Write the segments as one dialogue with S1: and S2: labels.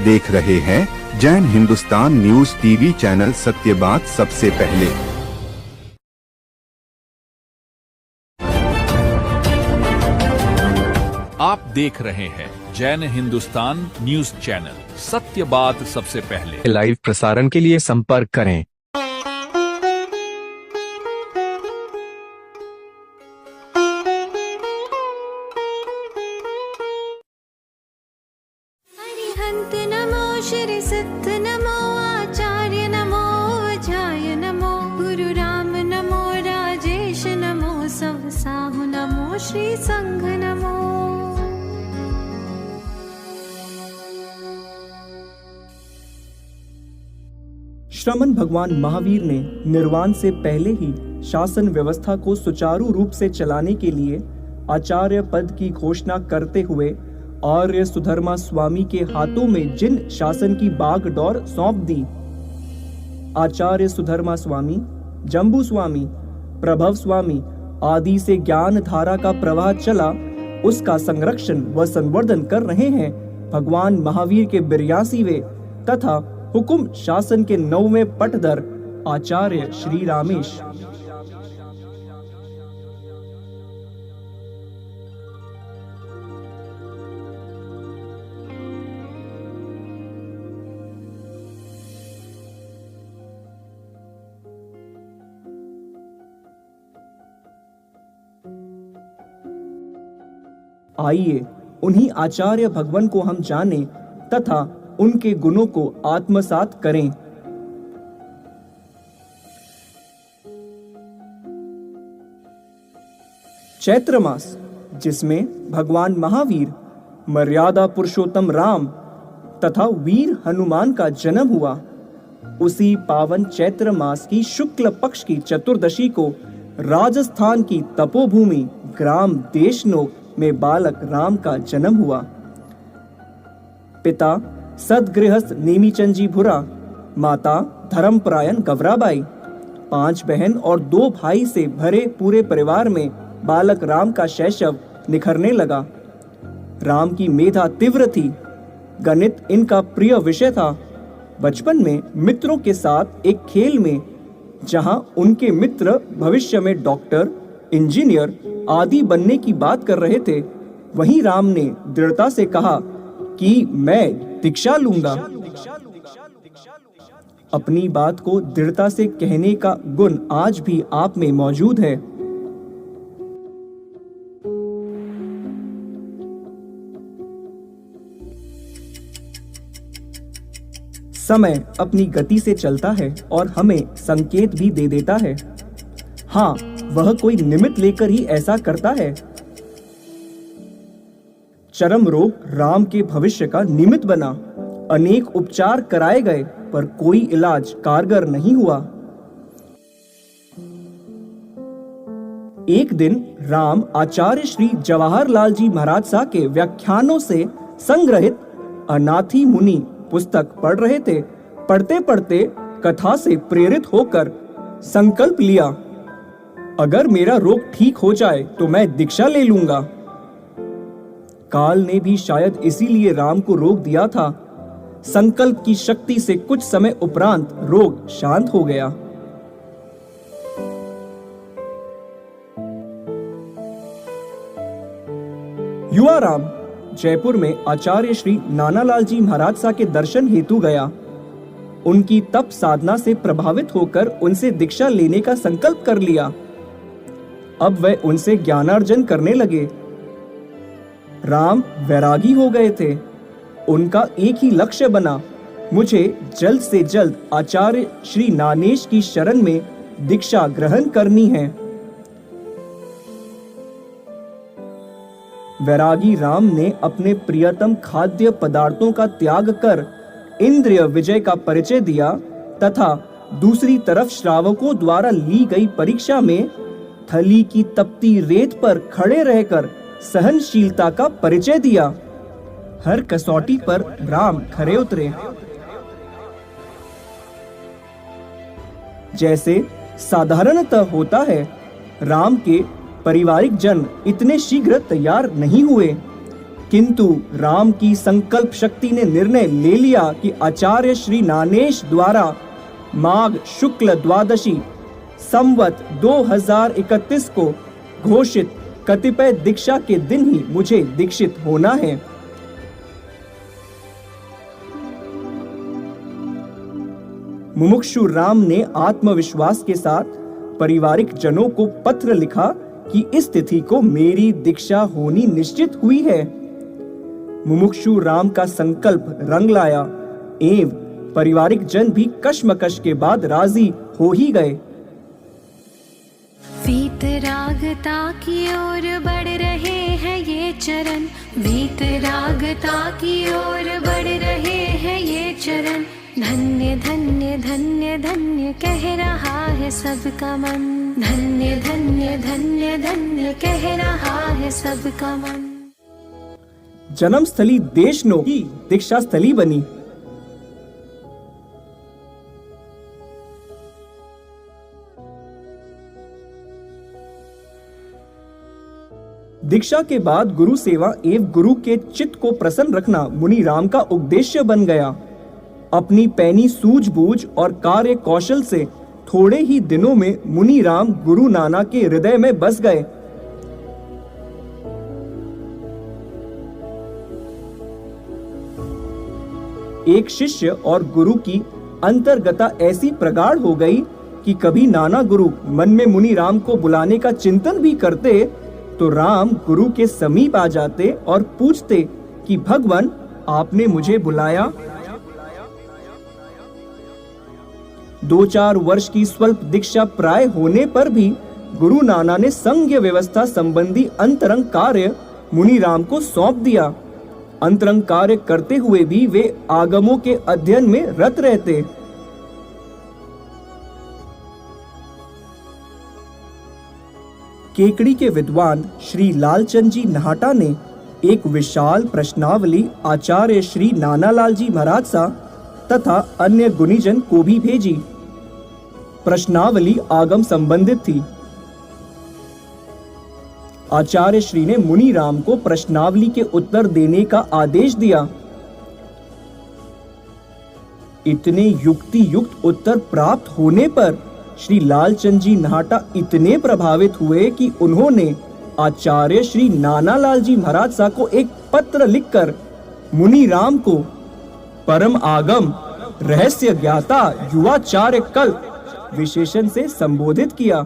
S1: देख रहे हैं Jain Hindustan news TV channel, सत्य बात सबसे पहले।
S2: आप देख रहे हैं जैन हिंदुस्तान न्यूज चैनल, सत्य बात सबसे पहले।
S3: लाइव प्रसारण के लिए संपर्क करें।
S4: हरिहंत नमो श्री सिद्ध नमो आचार्य नमो अजाय नमो गुरु राम नमो राजेश नमो सब साहु नमो श्री संघ नमो।
S5: श्रमण भगवान महावीर ने निर्वाण से पहले ही शासन व्यवस्था को सुचारू रूप से चलाने के लिए आचार्य पद की घोषणा करते हुए आर्य सुधर्मा स्वामी के हाथों में जिन शासन की बागडोर सौंप दी, आचार्य सुधर्मा स्वामी, जम्बू स्वामी, प्रभव स्वामी आदि से ज्ञान धारा का प्रवाह चला, उसका संरक्षण व संवर्धन कर रहे हैं भगवान महावीर के 82वें तथा हुकुम शासन के 9वें पटधर आचार्य श्री रामेश। आइए उन्हीं आचार्य भगवान को हम जानें तथा उनके गुणों को आत्मसात करें। चैत्र मास, जिसमें भगवान महावीर, मर्यादा पुरुषोत्तम राम तथा वीर हनुमान का जन्म हुआ, उसी पावन चैत्र मास की शुक्ल पक्ष की चतुर्दशी को राजस्थान की तपोभूमि ग्राम देशनोक में बालक राम का जन्म हुआ। पिता सदगृहस्थ नेमीचंद जी भुरा, माता धर्मपरायण गवराबाई, 5 बहन और 2 भाई से भरे पूरे परिवार में बालक राम का शैशव निखरने लगा। राम की मेधा तीव्र थी, गणित इनका प्रिय विषय था। बचपन में मित्रों के साथ एक खेल में, जहां उनके मित्र भविष्य में डॉक्टर, इंजीनियर आदि बनने की बात कर रहे थे, वहीं राम ने दृढ़ता से कहा कि मैं दीक्षा लूंगा। अपनी बात को दृढ़ता से कहने का गुण आज भी आप में मौजूद है। समय अपनी गति से चलता है और हमें संकेत भी दे देता है। हाँ, वह कोई निमित्त लेकर ही ऐसा करता है। चरम रोग राम के भविष्य का निमित्त बना। अनेक उपचार कराए गए पर कोई इलाज कारगर नहीं हुआ। एक दिन राम आचार्य श्री जवाहरलाल जी महाराज साहब के व्याख्यानों से संग्रहित अनाथी मुनि पुस्तक पढ़ रहे थे। पढ़ते पढ़ते कथा से प्रेरित होकर संकल्प लिया, अगर मेरा रोग ठीक हो जाए तो मैं दीक्षा ले लूंगा। काल ने भी शायद इसीलिए राम को रोक दिया था। संकल्प की शक्ति से कुछ समय उपरांत रोग शांत हो गया। युवा राम जयपुर में आचार्य श्री नानालाल जी महाराज साहब के दर्शन हेतु गया। उनकी तप साधना से प्रभावित होकर उनसे दीक्षा लेने का संकल्प कर लिया। अब वह उनसे ज्ञानार्जन करने लगे। राम वैरागी हो गए थे। उनका एक ही लक्ष्य बना, मुझे जल्द से जल्द आचार्य श्री नानेश की शरण में दीक्षा ग्रहण करनी है। वैरागी राम ने अपने प्रियतम खाद्य पदार्थों का त्याग कर इंद्रिय विजय का परिचय दिया तथा दूसरी तरफ श्रावकों द्वारा ली गई परीक्षा में थली की तपती रेत पर खड़े रहकर सहनशीलता का परिचय दिया। हर कसौटी पर राम खरे उतरे। जैसे साधारणतः होता है, राम के पारिवारिक जन इतने शीघ्र तैयार नहीं हुए। किंतु राम की संकल्प शक्ति ने निर्णय ले लिया कि आचार्य श्री नानेश द्वारा माघ शुक्ल द्वादशी संवत 2031 को घोषित कतिपय दीक्षा के दिन ही मुझे दीक्षित होना है। मुमुक्षु राम ने आत्मविश्वास के साथ पारिवारिक जनों को पत्र लिखा कि इस तिथि को मेरी दीक्षा होनी निश्चित हुई है। मुमुक्षु राम का संकल्प रंग लाया एवं पारिवारिक जन भी कश्मकश के बाद राजी हो ही गए।
S4: वीतरागता की ओर बढ़ रहे हैं ये चरण, वीतरागता की ओर बढ़ रहे हैं ये चरण। धन्य धन्य धन्य धन्य कह रहा है सबका मन, धन्य धन्य धन्य धन्य कह रहा है सबका मन।
S5: जन्म स्थली देशनो की दीक्षा स्थली बनी। दीक्षा के बाद गुरु सेवा एवं गुरु के चित्त को प्रसन्न रखना मुनि राम का उद्देश्य बन गया। अपनी पैनी सूझबूझ और कार्य कौशल से थोड़े ही दिनों में मुनि राम गुरु नाना के हृदय में बस गए। एक शिष्य और गुरु की अंतर्गता ऐसी प्रगाढ़ हो गई कि कभी नाना गुरु मन में मुनि राम को बुलाने का चिंतन भी करते तो राम गुरु के समीप आ जाते और पूछते कि भगवान आपने मुझे बुलाया। 2-4 वर्ष की स्वल्प दीक्षा प्राय होने पर भी गुरु नाना ने संघ व्यवस्था संबंधी अंतरंग कार्य मुनि राम को सौंप दिया। अंतरंग कार्य करते हुए भी वे आगमों के अध्ययन में रत रहते। केकड़ी के विद्वान श्री लालचंद जी नाहटा ने एक विशाल प्रश्नावली आचार्य श्री नानालाल जी महाराज सा तथा अन्य गुणीजन को भी भेजी। प्रश्नावली आगम संबंधित थी। आचार्य श्री ने मुनि राम को प्रश्नावली के उत्तर देने का आदेश दिया। इतने युक्ति युक्त उत्तर प्राप्त होने पर श्री लालचंद जी नाहटा इतने प्रभावित हुए कि उन्होंने आचार्य श्री नानालाल जी महाराज सा को एक पत्र लिखकर मुनि राम को परम आगम रहस्य ज्ञाता युवाचार्य कल्प विशेषण से संबोधित किया।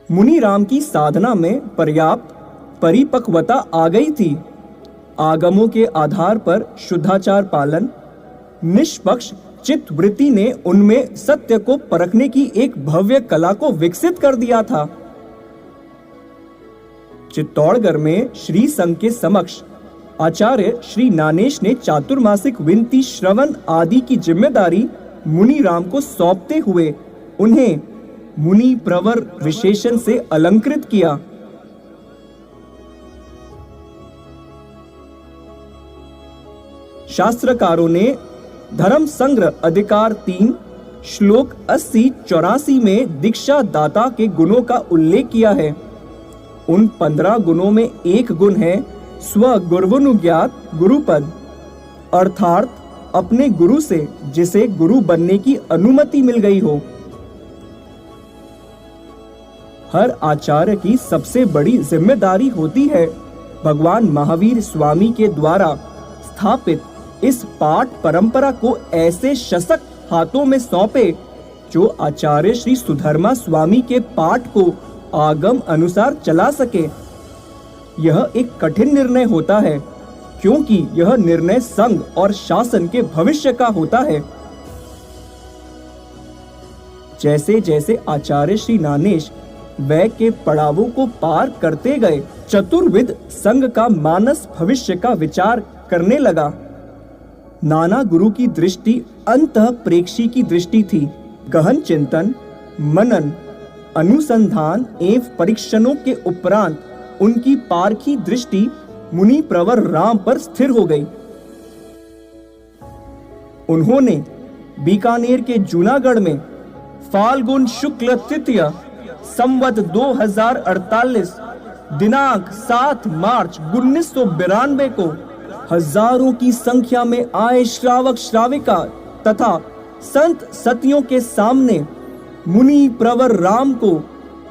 S5: मुनि राम की साधना में पर्याप्त परिपक्वता आ गई थी। आगमों के आधार पर शुद्धाचार पालन, निष्पक्ष चित्त वृत्ति ने उनमें सत्य को परखने की एक भव्य कला को विकसित कर दिया था। चित्तौड़गढ़ में श्री संघ के समक्ष आचार्य श्री नानेश ने चातुर्मासिक विनती श्रवण आदि की जिम्मेदारी मुनि राम को सौंपते हुए उन्हें मुनि प्रवर विशेषण से अलंकृत किया। शास्त्रकारों ने धर्म संग्रह अधिकार 3 श्लोक 80-84 में दीक्षा दाता के गुणों का उल्लेख किया है। उन 15 गुणों में एक गुण है स्व गुरुवनुज्ञात गुरुपद, अर्थात अपने गुरु से जिसे गुरु बनने की अनुमति मिल गई हो। हर आचार्य की सबसे बड़ी जिम्मेदारी होती है भगवान महावीर स्वामी के द्वारा स्थापित इस पाठ परंपरा को ऐसे सशक्त हाथों में सौंपे जो आचार्य श्री सुधर्मा स्वामी के पाठ को आगम अनुसार चला सके। यह एक कठिन निर्णय होता है क्योंकि यह निर्णय संघ और शासन के भविष्य का होता है। जैसे जैसे आचार्य श्री नानेश वै के पड़ावों को पार करते गए, चतुर्विद संघ का मानस भविष्य का विचार करने लगा। नाना गुरु की दृष्टि अंतः प्रेक्षी की दृष्टि थी। गहन चिंतन, मनन, अनुसंधान एवं परीक्षणों के उपरांत उनकी पारखी दृष्टि मुनि प्रवर राम पर स्थिर हो गई। उन्होंने बीकानेर के जूनागढ़ में फाल्गुन शुक्ल तृतीय संवत 2048 दिनांक 7 मार्च 1992 को हजारों की संख्या में आए श्रावक श्राविका तथा संत सतियों के सामने मुनि प्रवर राम को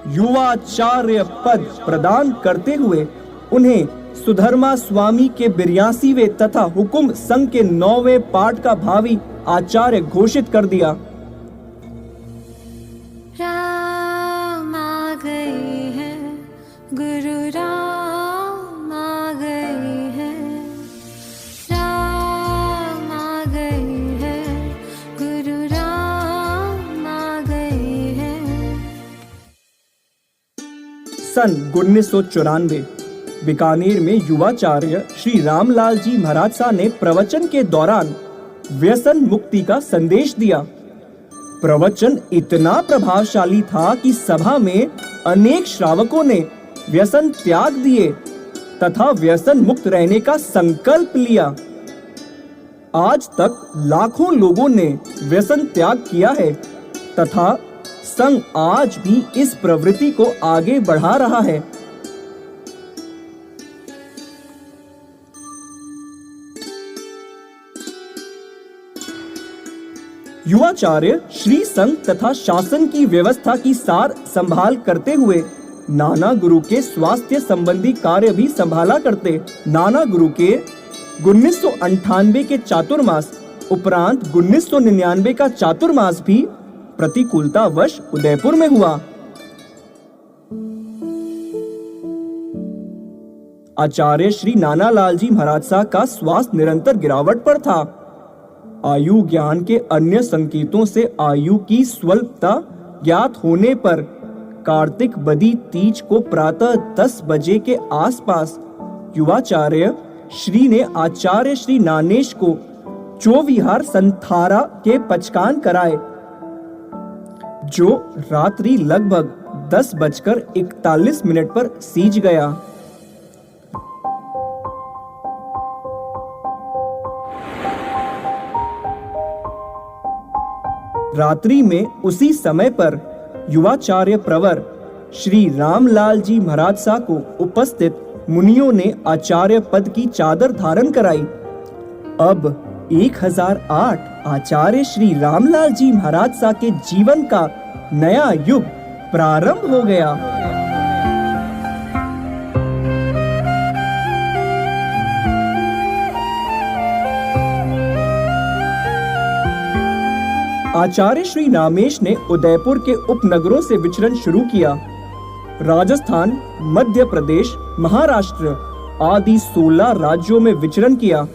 S5: युवाचार्य पद प्रदान करते हुए उन्हें सुधर्मा स्वामी के 82वें तथा हुकुम संघ के 9वें पाठ का भावी आचार्य घोषित कर दिया।
S4: राम आ गए हैं, गुरु राम आ गए हैं, राम आ गए हैं, गुरु राम आ गए हैं।
S5: सन 1994 बीकानेर में युवाचार्य श्री रामलाल जी महाराज साहब ने प्रवचन के दौरान व्यसन मुक्ति का संदेश दिया। प्रवचन इतना प्रभावशाली था कि सभा में अनेक श्रावकों ने व्यसन त्याग दिए तथा व्यसन मुक्त रहने का संकल्प लिया। आज तक लाखों लोगों ने व्यसन त्याग किया है तथा संघ आज भी इस प्रवृत्ति को आगे बढ़ा रहा है। युवाचार्य श्री संघ तथा शासन की व्यवस्था की सार संभाल करते हुए नाना गुरु के स्वास्थ्य संबंधी कार्य भी संभाला करते। नाना गुरु के 1998 के चातुर्मास उपरांत 1999 का चातुर्मास भी प्रतिकूलतावश उदयपुर में हुआ। आचार्य श्री नानालाल जी महाराज साहब का स्वास्थ्य निरंतर गिरावट पर था। आयु ज्ञान के अन्य संकेतों से आयु की स्वल्पता ज्ञात होने पर कार्तिक बदी तीज को प्रातः 10 बजे के आसपास युवाचार्य श्री ने आचार्य श्री नानेश को चौविहार संथारा के पचकान कराए, जो रात्रि लगभग 10:41 पर सीज गया। रात्रि में उसी समय पर युवाचार्य प्रवर श्री रामलाल जी महाराज साहब को उपस्थित मुनियों ने आचार्य पद की चादर धारण कराई। अब 1008 आचार्य श्री रामलाल जी महाराज साहब के जीवन का नया युग प्रारंभ हो गया। आचार्य श्री नामेश ने उदयपुर के उपनगरों से विचरण शुरू किया। राजस्थान, मध्य प्रदेश, महाराष्ट्र आदि 16 राज्यों में विचरण किया।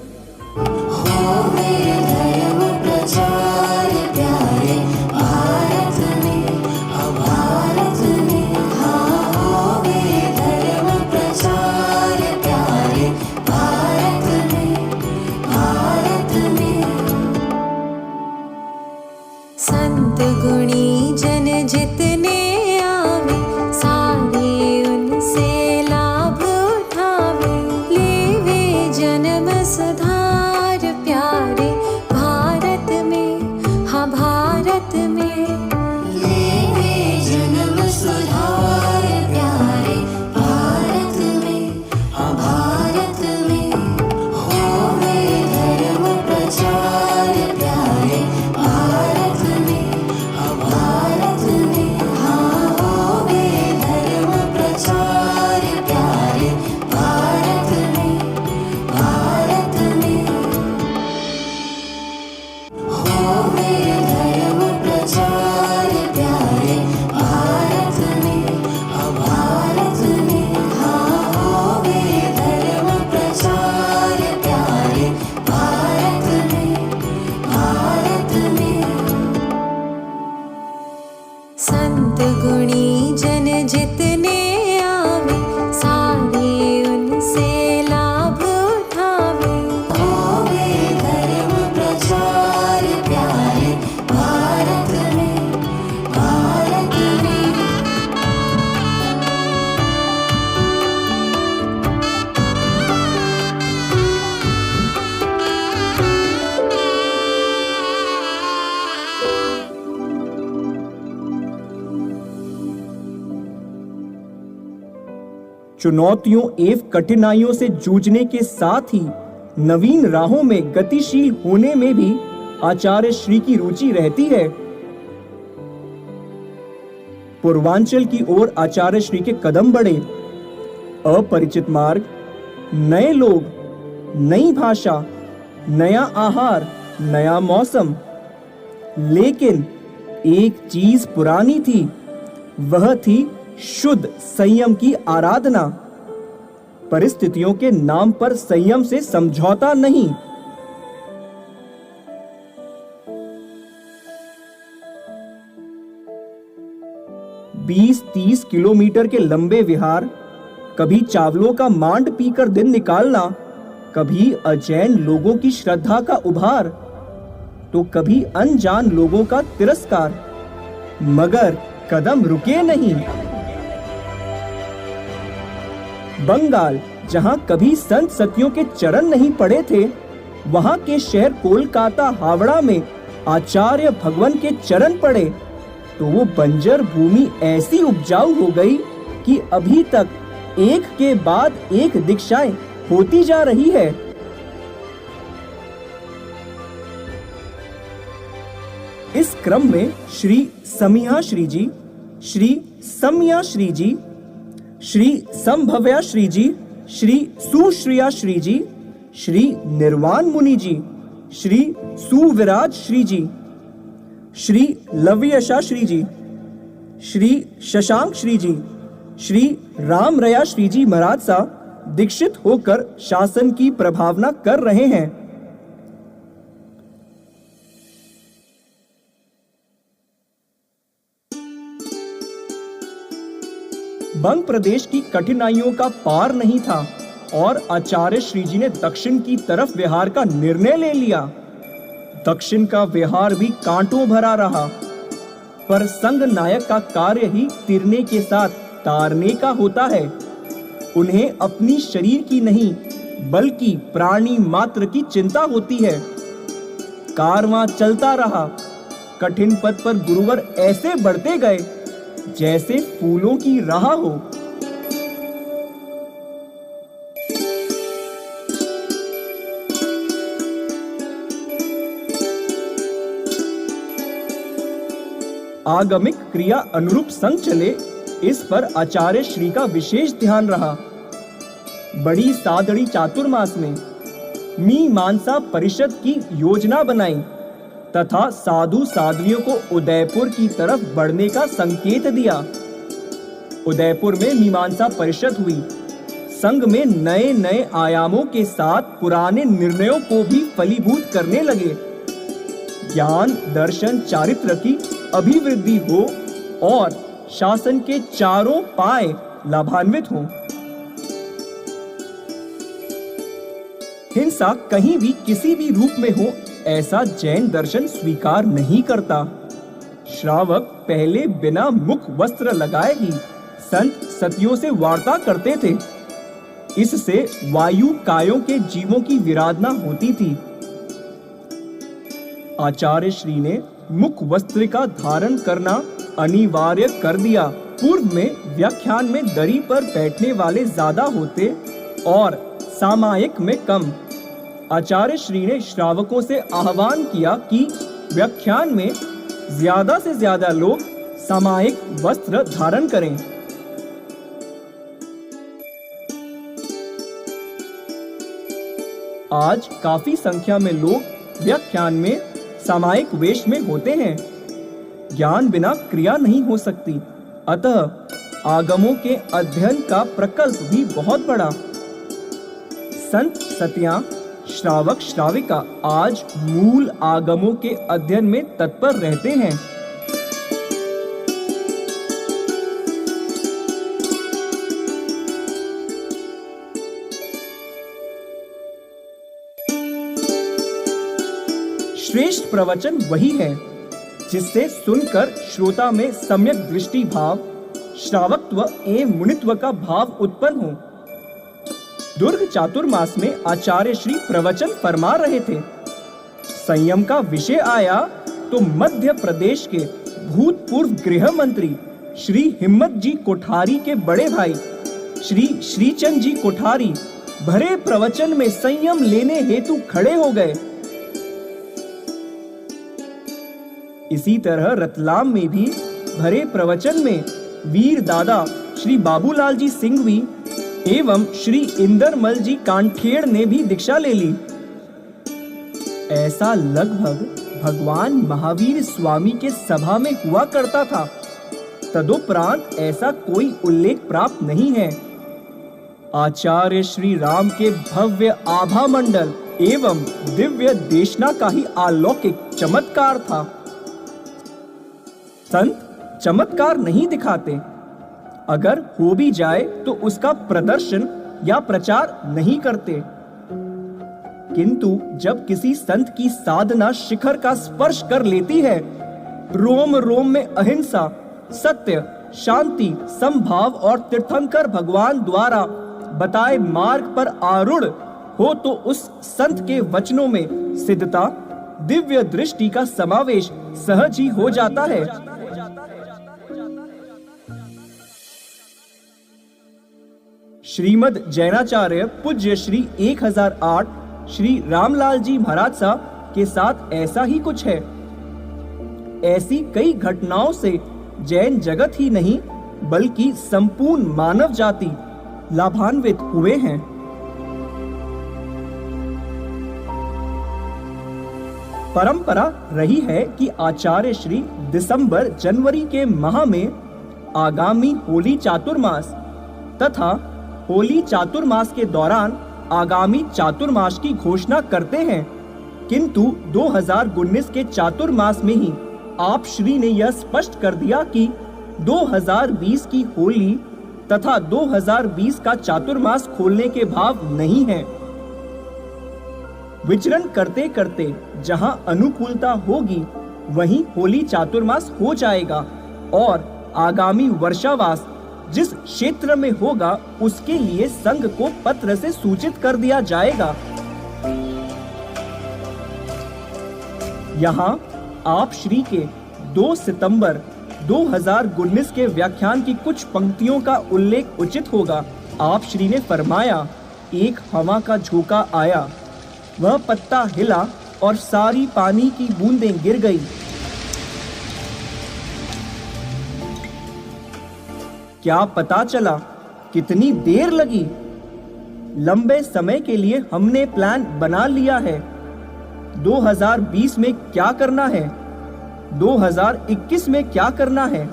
S4: संत गुणी जन जितने आवे, सारे उनसे लाभ उठावे, लेवे जन्म सदा
S5: चुनौतियों एवं कठिनाइयों से जूझने के साथ ही नवीन राहों में गतिशील होने में भी आचार्य श्री की रुचि रहती है। पूर्वांचल की ओर आचार्य श्री के कदम बढ़े। अपरिचित मार्ग, नए लोग, नई भाषा, नया आहार, नया मौसम, लेकिन एक चीज पुरानी थी, वह थी शुद्ध संयम की आराधना। परिस्थितियों के नाम पर संयम से समझौता नहीं। बीस 30 किलोमीटर के लंबे विहार, कभी चावलों का मांड पीकर दिन निकालना, कभी अजैन लोगों की श्रद्धा का उभार, तो कभी अनजान लोगों का तिरस्कार, मगर कदम रुके नहीं। बंगाल, जहां कभी संत सतियों के चरण नहीं पड़े थे, वहां के शहर कोलकाता हावड़ा में आचार्य भगवान के चरण पड़े तो वो बंजर भूमि ऐसी उपजाऊ हो गई कि अभी तक एक के बाद एक दीक्षाएं होती जा रही है। इस क्रम में श्री समिया श्री जी, श्री सम्या श्री जी, श्री संभव्या श्री जी, श्री सुश्रिया श्री जी, श्री निर्वाण मुनि जी, श्री सुविराज श्री जी, श्री लव्यशा श्री जी, श्री शशांक श्री जी, श्री रामरया श्री जी महाराज सा दीक्षित होकर शासन की प्रभावना कर रहे हैं। बंग प्रदेश की कठिनाइयों का पार नहीं था और आचार्य श्री जी ने दक्षिण की तरफ विहार का निर्णय ले लिया। दक्षिण का विहार भी कांटों भरा रहा, पर संघ नायक का कार्य ही तिरने के साथ तारने का होता है। उन्हें अपनी शरीर की नहीं बल्कि प्राणी मात्र की चिंता होती है। कारवां चलता रहा। कठिन पथ पर गुरुवर ऐसे बढ़ते गए जैसे फूलों की राह हो। आगमिक क्रिया अनुरूप संग चले, इस पर आचार्य श्री का विशेष ध्यान रहा। बड़ी सादड़ी चातुर्मास में मीमांसा परिषद की योजना बनाई तथा साधु साध्वियों को उदयपुर की तरफ बढ़ने का संकेत दिया। उदयपुर में मीमांसा परिषद हुई। संघ में नए नए आयामों के साथ पुराने निर्णयों को भी फलीभूत करने लगे। ज्ञान, दर्शन, चारित्र की अभिवृद्धि हो और शासन के चारों पाए लाभान्वित हों। हिंसा कहीं भी किसी भी रूप में हो, ऐसा जैन दर्शन स्वीकार नहीं करता। श्रावक पहले बिना मुख वस्त्र लगाए ही संत सतियों से वार्ता करते थे। इससे वायु कायों के जीवों की विराधना होती थी। आचार्य श्री ने मुख वस्त्र का धारण करना अनिवार्य कर दिया। पूर्व में व्याख्यान में दरी पर बैठने वाले ज्यादा होते और सामायिक में कम। आचार्य श्री ने श्रावकों से आह्वान किया कि व्याख्यान में ज्यादा से ज्यादा लोग सामायिक वस्त्र धारण करें। आज काफी संख्या में लोग व्याख्यान में सामायिक वेश में होते हैं। ज्ञान बिना क्रिया नहीं हो सकती, अतः आगमों के अध्ययन का प्रकल्प भी बहुत बड़ा। संत सतियां, श्रावक श्राविका आज मूल आगमों के अध्ययन में तत्पर रहते हैं। श्रेष्ठ प्रवचन वही है जिससे सुनकर श्रोता में सम्यक दृष्टि भाव, श्रावकत्व एवं मुनित्व का भाव उत्पन्न हो। दुर्ग चातुर्मास में आचार्य श्री प्रवचन फरमा रहे थे। संयम का विषय आया तो मध्य प्रदेश के भूतपूर्व गृह मंत्री श्री हिम्मत जी कोठारी के बड़े भाई श्री श्रीचंद जी कोठारी भरे प्रवचन में संयम लेने हेतु खड़े हो गए। इसी तरह रतलाम में भी भरे प्रवचन में वीर दादा श्री बाबूलाल जी सिंघवी एवं श्री इंदरमल जी कांठेड़ ने भी दीक्षा ले ली। ऐसा लगभग भगवान महावीर स्वामी के सभा में हुआ करता था। तदुपरांत ऐसा कोई उल्लेख प्राप्त नहीं है। आचार्य श्री राम के भव्य आभा मंडल एवं दिव्य देशना का ही अलौकिक चमत्कार था। संत चमत्कार नहीं दिखाते, अगर हो भी जाए तो उसका प्रदर्शन या प्रचार नहीं करते। किंतु जब किसी संत की साधना शिखर का स्पर्श कर लेती है, रोम रोम में अहिंसा, सत्य, शांति, समभाव और तीर्थंकर भगवान द्वारा बताए मार्ग पर आरूढ़ हो, तो उस संत के वचनों में सिद्धता, दिव्य दृष्टि का समावेश सहज ही हो जाता है। श्रीमद जैनाचार्य पूज्य श्री 1008 श्री रामलाल जी महाराज साहब के साथ ऐसा ही कुछ है। ऐसी कई घटनाओं से जैन जगत ही नहीं बल्कि संपूर्ण मानव जाति लाभान्वित हुए हैं। परंपरा रही है कि आचार्य श्री दिसंबर जनवरी के माह में आगामी होली चातुर्मास तथा होली चातुर्मास के दौरान आगामी चातुर्मास की घोषणा करते हैं। किंतु 2019 के चातुर्मास में ही आप श्री ने यह स्पष्ट कर दिया कि 2020 की होली तथा 2020 का चातुर्मास खोलने के भाव नहीं है। विचरण करते करते जहां अनुकूलता होगी वहीं होली चातुर्मास हो जाएगा और आगामी वर्षावास जिस क्षेत्र में होगा उसके लिए संघ को पत्र से सूचित कर दिया जाएगा। यहाँ आप श्री के 2 सितंबर 2019 के व्याख्यान की कुछ पंक्तियों का उल्लेख उचित होगा। आप श्री ने फरमाया, एक हवा का झोंका आया, वह पत्ता हिला और सारी पानी की बूंदें गिर गई। क्या पता चला, कितनी देर लगी। लंबे समय के लिए हमने प्लान बना लिया है। 2020 में क्या करना है, 2021 में क्या करना है,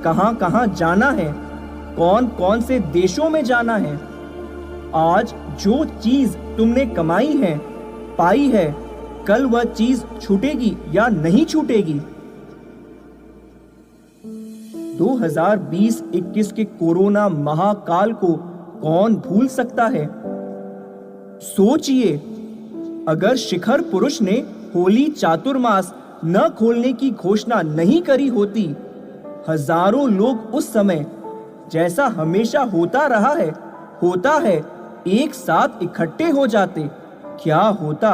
S5: कहां कहां जाना है, कौन कौन से देशों में जाना है। आज जो चीज तुमने कमाई है, पाई है, कल वह चीज छूटेगी या नहीं छूटेगी। 2020-21 के कोरोना महाकाल को कौन भूल सकता है। सोचिए, अगर शिखर पुरुष ने होली चातुर्मास न खोलने की घोषणा नहीं करी होती, हजारों लोग उस समय, जैसा हमेशा होता रहा है, होता है, एक साथ इकट्ठे हो जाते। क्या होता,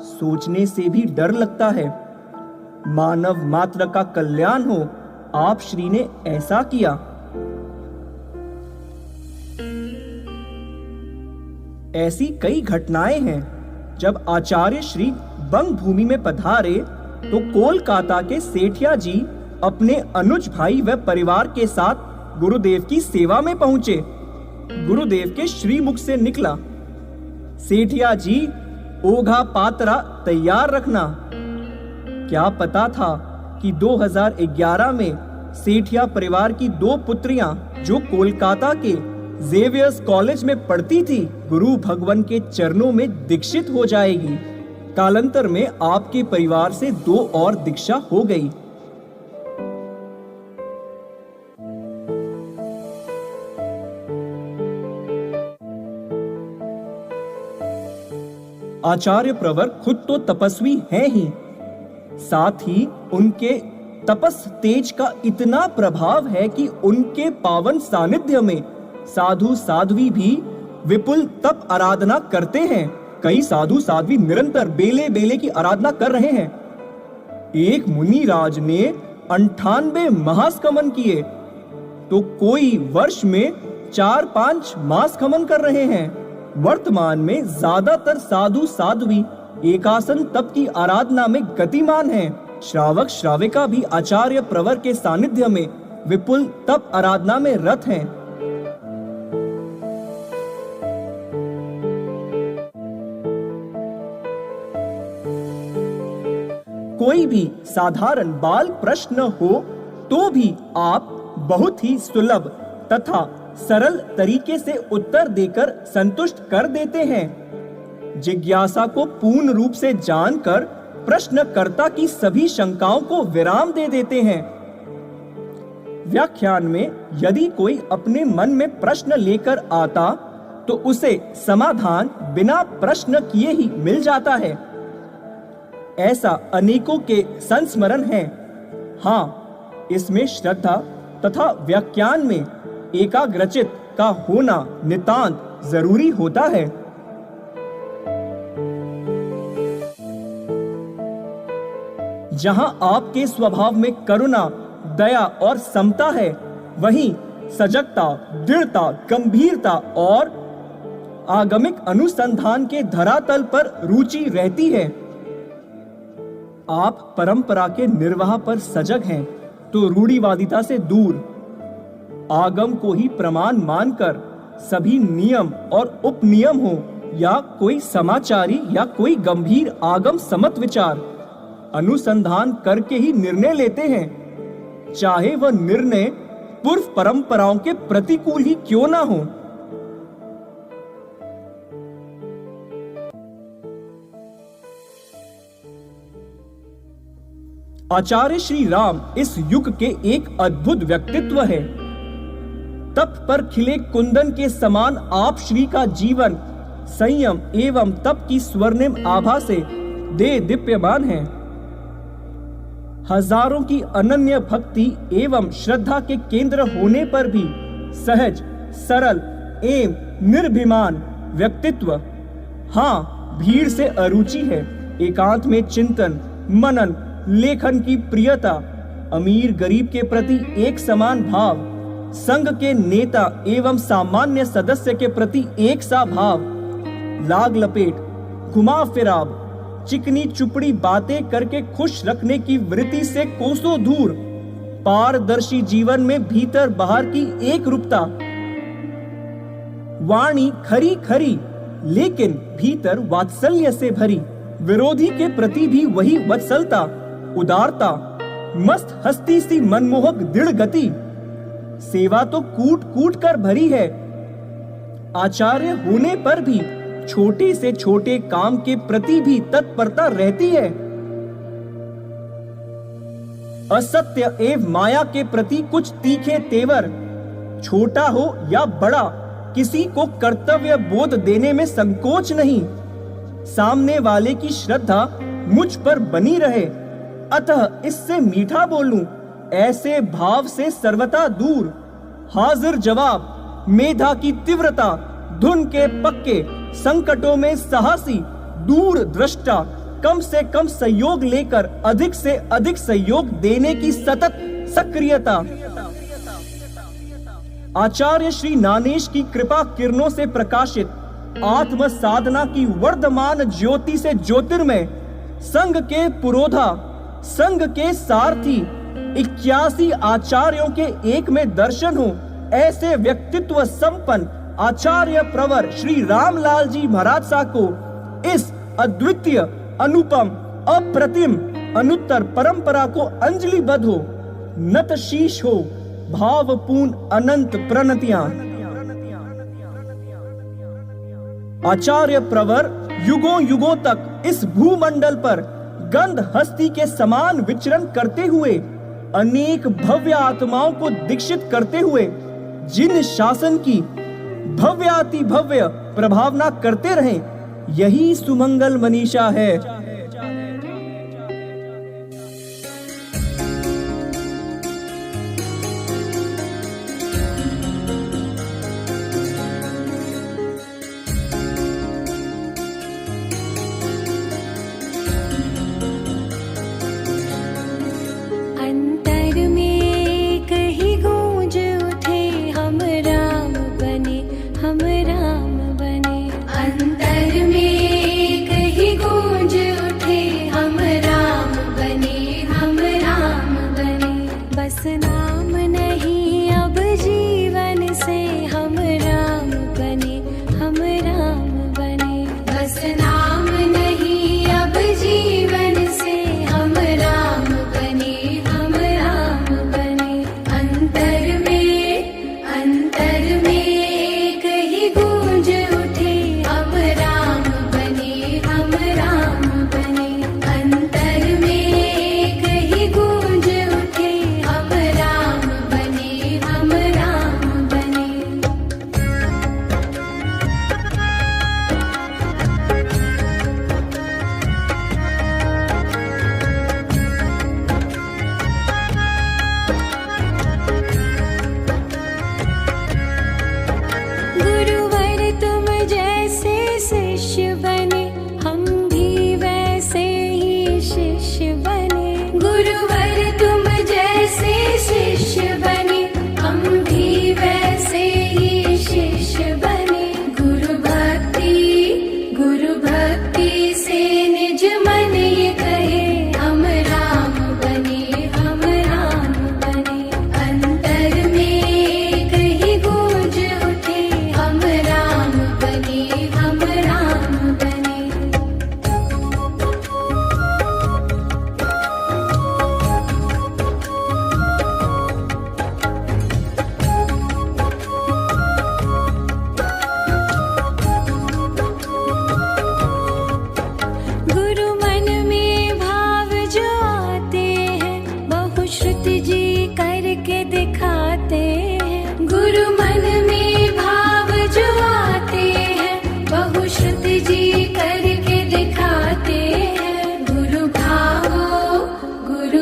S5: सोचने से भी डर लगता है। मानव मात्र का कल्याण हो, आप श्री ने ऐसा किया। ऐसी कई घटनाएं हैं। जब आचार्य श्री बंग भूमि में पधारे तो कोलकाता के सेठिया जी अपने अनुज भाई व परिवार के साथ गुरुदेव की सेवा में पहुंचे। गुरुदेव के श्रीमुख से निकला, सेठिया जी ओघा पात्रा तैयार रखना। क्या पता था कि 2011 में सेठिया परिवार की 2 पुत्रियां जो कोलकाता के जेवियर्स कॉलेज में पढ़ती थी, गुरु भगवान के चरणों में दीक्षित हो जाएगी। कालांतर में आपके परिवार से 2 और दीक्षा हो गई। आचार्य प्रवर खुद तो तपस्वी हैं ही, साथ ही उनके तपस तेज का इतना प्रभाव है कि उनके पावन सानिध्य में साधु साध्वी भी विपुल तप आराधना करते हैं। कई साधु साध्वी निरंतर बेले बेले की आराधना कर रहे हैं। एक मुनि राज ने 98 महास्कमन किए तो कोई वर्ष में 4-5 मास खमन कर रहे हैं। वर्तमान में ज्यादातर साधु साध्वी एकासन तप की आराधना में गतिमान हैं। श्रावक श्राविका भी आचार्य प्रवर के सानिध्य में विपुल तप आराधना में रत हैं। कोई भी साधारण बाल प्रश्न हो तो भी आप बहुत ही सुलभ तथा सरल तरीके से उत्तर देकर संतुष्ट कर देते हैं। जिज्ञासा को पूर्ण रूप से जानकर प्रश्नकर्ता की सभी शंकाओं को विराम दे देते हैं। व्याख्यान में यदि कोई अपने मन में प्रश्न लेकर आता तो उसे समाधान बिना प्रश्न किए ही मिल जाता है। ऐसा अनेकों के संस्मरण है। हाँ, इसमें श्रद्धा तथा व्याख्यान में एकाग्रचित का होना नितांत जरूरी होता है। जहां आपके स्वभाव में करुणा, दया और समता है, वहीं सजगता, दृढ़ता, गंभीरता और आगमिक अनुसंधान के धरातल पर रुचि रहती है। आप परंपरा के निर्वाह पर सजग हैं तो रूढ़िवादिता से दूर, आगम को ही प्रमाण मानकर सभी नियम और उपनियम हो या कोई समाचारी या कोई गंभीर आगम सम्मत विचार, अनुसंधान करके ही निर्णय लेते हैं, चाहे वह निर्णय पूर्व परंपराओं के प्रतिकूल ही क्यों ना हो। आचार्य श्री राम इस युग के एक अद्भुत व्यक्तित्व है। तप पर खिले कुंदन के समान आप श्री का जीवन संयम एवं तप की स्वर्णिम आभा से दे दीप्यमान है। हजारों की अनन्य भक्ति एवं श्रद्धा के केंद्र होने पर भी सहज, सरल एवं निर्भिमान व्यक्तित्व। हाँ, भीड़ से अरुचि है, एकांत में चिंतन, मनन, लेखन की प्रियता, अमीर गरीब के प्रति एक समान भाव, संघ के नेता एवं सामान्य सदस्य के प्रति एक सा भाव, लाग लपेट, घुमा फिराव, चिकनी चुपड़ी बातें करके खुश रखने की वृत्ति से कोसों दूर, पारदर्शी जीवन में भीतर बाहर की एक रूपता, वाणी खरी खरी लेकिन भीतर वात्सल्य से भरी, विरोधी के प्रति भी वही वत्सलता, उदारता, मस्त हस्ती सी मनमोहक दृढ़ गति, सेवा तो कूट कूट कर भरी है। आचार्य होने पर भी छोटे से छोटे काम के प्रति भी तत्परता रहती है। असत्य एवं माया के प्रति कुछ तीखे तेवर, छोटा हो या बड़ा, किसी को कर्तव्य बोध देने में संकोच नहीं। सामने वाले की श्रद्धा मुझ पर बनी रहे, अतः इससे मीठा बोलूं, ऐसे भाव से सर्वथा दूर। हाजिर जवाब, मेधा की तीव्रता, धुन के पक्के, संकटों में साहसी, दूर दृष्टा, कम से कम सहयोग लेकर अधिक से अधिक सहयोग देने की सतत सक्रियता। आचार्य श्री नानेश की कृपा किरणों से प्रकाशित आत्म साधना की वर्धमान ज्योति से ज्योतिर्मय, संघ के पुरोधा, संघ के सारथी, 81 आचार्यों के एक में दर्शन हो, ऐसे व्यक्तित्व संपन्न आचार्य प्रवर श्री रामलाल जी महाराज सा को इस अद्वितीय, अनुपम, अप्रतिम, अनुत्तर परंपरा को अंजलिबद्ध हो, नत शीश हो, भावपूर्ण अनंत प्रणतियां। आचार्य प्रवर युगों युगों तक इस भूमंडल पर गंध हस्ती के समान विचरण करते हुए, अनेक भव्य आत्माओं को दीक्षित करते हुए, जिन शासन की भव्याति भव्य प्रभावना करते रहे, यही सुमंगल मनीषा है।
S4: अंतर में कहीं गूंज उठे हम राम करके दिखाते हैं। गुरु मन में भाव जो आते हैं, बहुश्रुति जी करके दिखाते हैं। गुरु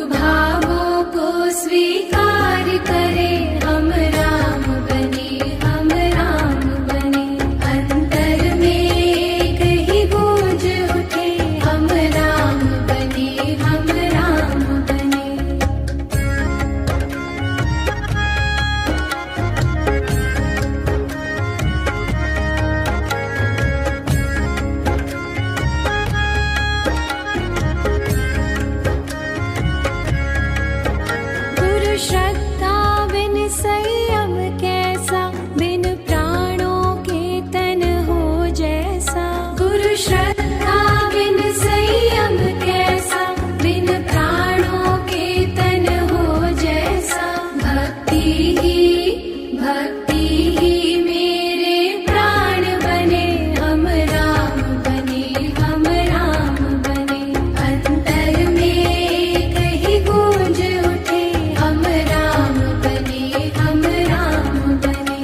S4: भावों को स्वीकार करें, हम राम बने, हम राम बने। अंतर में एक ही गूंज उठे, हम राम बने, हम राम बने। गुरु श्रद्धा बिन संयम कैसा, बिन प्राणों के तन हो जैसा। गुरु श्रद्धा बिन संयम कैसा, बिन प्राणों के तन हो जैसा। भक्ति ही मेरे प्राण बने, हम राम बने, हम राम बने। अंतर में एक ही गूंज उठे, हम राम बने, हम राम बने।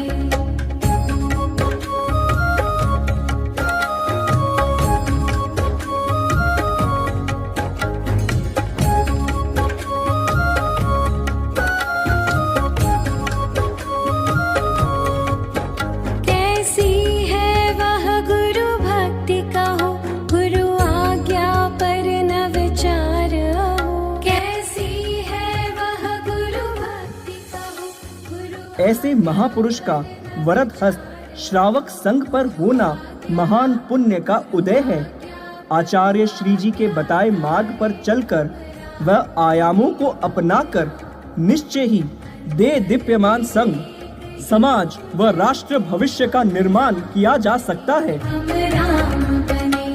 S4: कैसी है वह गुरु भक्ति कहो, गुरु आज्ञा पर न विचार हो। कैसी है वह गुरु भक्ति कहो, गुरु
S5: ऐसे महापुरुष का वरद हस्त श्रावक संघ पर होना महान पुण्य का उदय है। आचार्य श्री जी के बताए मार्ग पर चलकर व आयामों को अपनाकर निश्चय ही दे दीप्यमान संघ, समाज व राष्ट्र भविष्य का निर्माण किया जा सकता है।
S4: हम राम बने।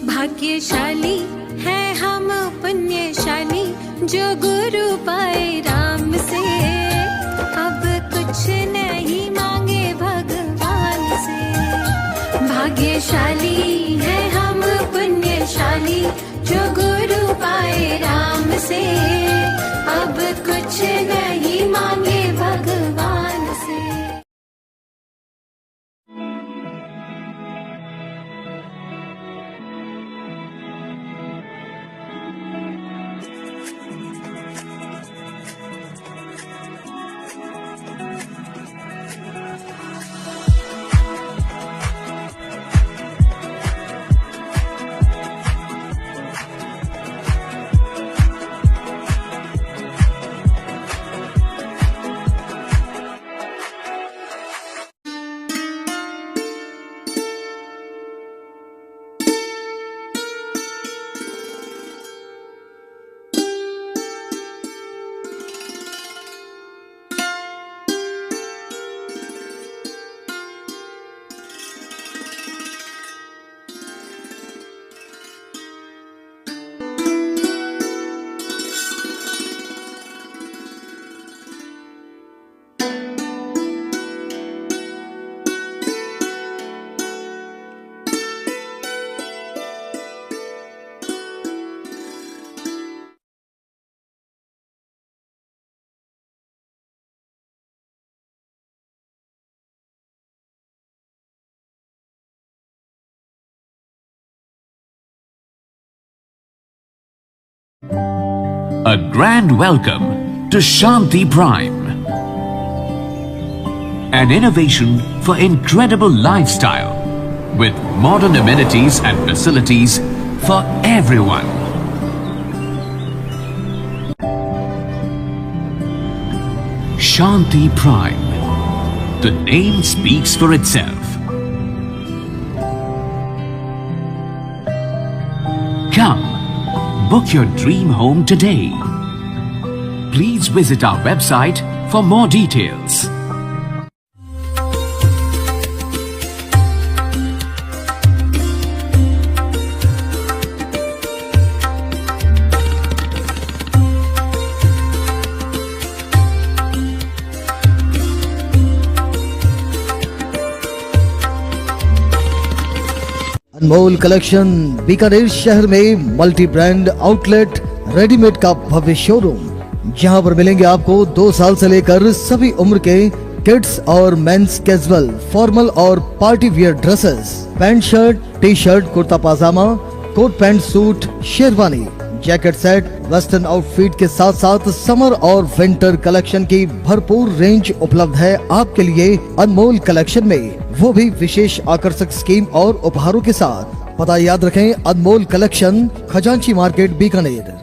S4: भाग्यशाली है हम पुण्यशाली, जो गुरु पाए राम से। अब कुछ नहीं मांगे भगवान से। भाग्यशाली है हम पुण्यशाली, जो गुरु पाए राम से। अब कुछ नहीं मांगे भगवान से।
S6: A grand welcome to Shanti Prime, an innovation for incredible lifestyle with modern amenities and facilities for everyone. Shanti Prime. The name speaks for itself. Come, book your dream home today. Please visit our website for more details.
S7: Anmol collection Bikaner शहर में multi brand outlet readymade का भव्य showroom, जहां पर मिलेंगे आपको 2 साल से लेकर सभी उम्र के किड्स और मेंस कैजुअल, फॉर्मल और party wear dresses, pant shirt, T-shirt, kurta pyjama, coat pant suit, sherwani, jacket set, western outfit के साथ साथ समर और विंटर कलेक्शन की भरपूर रेंज उपलब्ध है आपके लिए अनमोल कलेक्शन में, वो भी विशेष आकर्षक स्कीम और उपहारों के साथ। पता याद रखें, अनमोल कलेक्शन, खजांची मार्केट, बीकानेर।